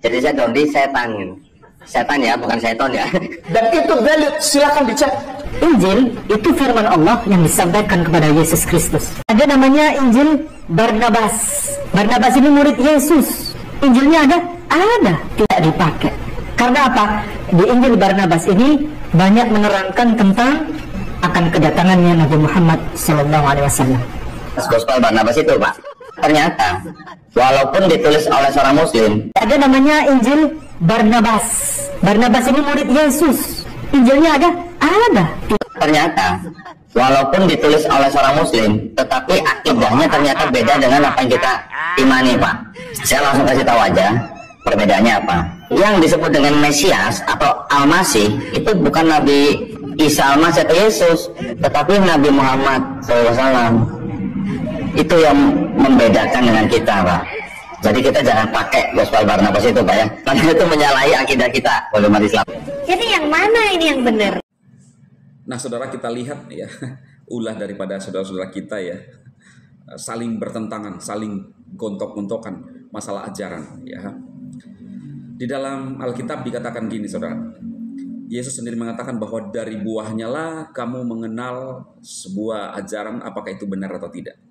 Jadi saya Dondi setan. Setan ya, bukan seton ya. Dan itu valid, silakan dicek. Injil itu firman Allah yang disampaikan kepada Yesus Kristus. Ada namanya Injil Barnabas. Barnabas ini murid Yesus. Injilnya ada? Ada. Tidak dipakai. Karena apa? Di Injil Barnabas ini banyak menerangkan tentang akan kedatangannya Nabi Muhammad SAW. Gospel Barnabas itu, Pak. Ternyata walaupun ditulis oleh seorang muslim, ada namanya Injil Barnabas. Barnabas ini murid Yesus. Injilnya ada? Ada. ternyata walaupun ditulis oleh seorang muslim, tetapi akidahnya ternyata beda dengan apa yang kita imani, Pak. Saya langsung kasih tahu aja perbedaannya apa. Yang disebut dengan Mesias atau Al-Masih itu bukan Nabi Isa Al-Masih atau Yesus, tetapi Nabi Muhammad SAW. Itu yang membedakan dengan kita, Pak. Jadi kita jangan pakai Gospel Barnabas itu, Pak, ya. Karena itu menyalahi akidah kita, umat Islam. Jadi yang mana ini yang benar? Nah, saudara, kita lihat ya, ulah daripada saudara-saudara kita ya, saling bertentangan, saling gontok-gontokan masalah ajaran ya. Di dalam Alkitab dikatakan gini, saudara. Yesus sendiri mengatakan bahwa dari buahnya lah kamu mengenal sebuah ajaran apakah itu benar atau tidak.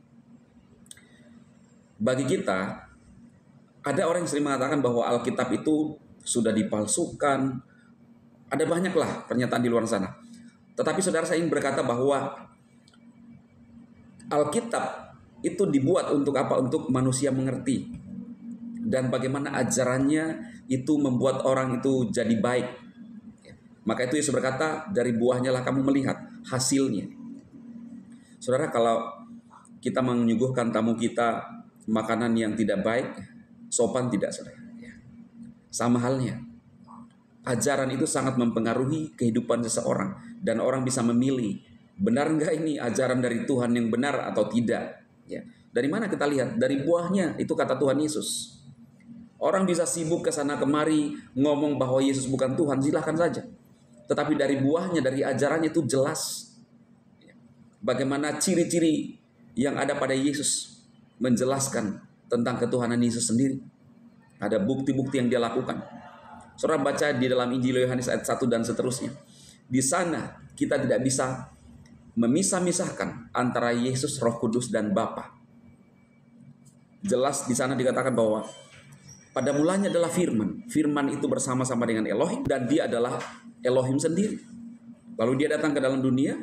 Bagi kita, ada orang yang sering mengatakan bahwa Alkitab itu sudah dipalsukan. Ada banyaklah pernyataan di luar sana. Tetapi saudara, saya ingin berkata bahwa Alkitab itu dibuat untuk apa? Untuk manusia mengerti. Dan bagaimana ajarannya itu membuat orang itu jadi baik. Maka itu Yesus berkata, dari buahnya lah kamu melihat hasilnya. Saudara, kalau kita menyuguhkan tamu kita makanan yang tidak baik, sopan tidak, saudara? Sama halnya. Ajaran itu sangat mempengaruhi kehidupan seseorang. Dan orang bisa memilih, benar nggak ini ajaran dari Tuhan yang benar atau tidak. Ya. Dari mana kita lihat? Dari buahnya, itu kata Tuhan Yesus. Orang bisa sibuk ke sana kemari, ngomong bahwa Yesus bukan Tuhan, silahkan saja. Tetapi dari buahnya, dari ajarannya itu jelas. Bagaimana ciri-ciri yang ada pada Yesus menjelaskan tentang ketuhanan Yesus sendiri. Ada bukti-bukti yang dia lakukan. Saudara baca di dalam Injil Yohanes ayat 1 dan seterusnya. Di sana kita tidak bisa memisah-misahkan antara Yesus, Roh Kudus, dan Bapa. Jelas di sana dikatakan bahwa pada mulanya adalah Firman. Firman itu bersama-sama dengan Elohim dan dia adalah Elohim sendiri. Lalu dia datang ke dalam dunia,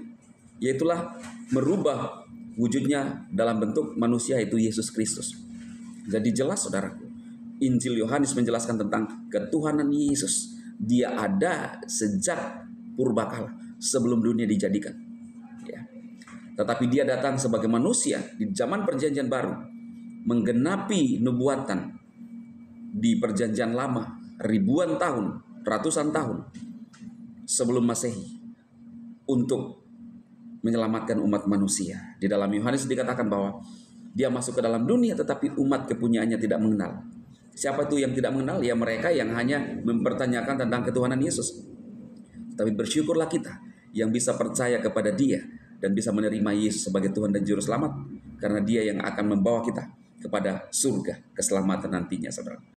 yaitulah merubah wujudnya dalam bentuk manusia, yaitu Yesus Kristus. Jadi jelas, saudaraku, Injil Yohanes menjelaskan tentang ketuhanan Yesus. Dia ada sejak purbakala, sebelum dunia dijadikan. Ya. Tetapi dia datang sebagai manusia di zaman perjanjian baru, menggenapi nubuatan di perjanjian lama ribuan tahun, ratusan tahun sebelum Masehi untuk menyelamatkan umat manusia. Di dalam Yohanes dikatakan bahwa dia masuk ke dalam dunia tetapi umat kepunyaannya tidak mengenal. Siapa itu yang tidak mengenal? Ya mereka yang hanya mempertanyakan tentang ketuhanan Yesus. Tapi bersyukurlah kita yang bisa percaya kepada dia dan bisa menerima Yesus sebagai Tuhan dan Juru Selamat. Karena dia yang akan membawa kita kepada surga keselamatan nantinya, saudara.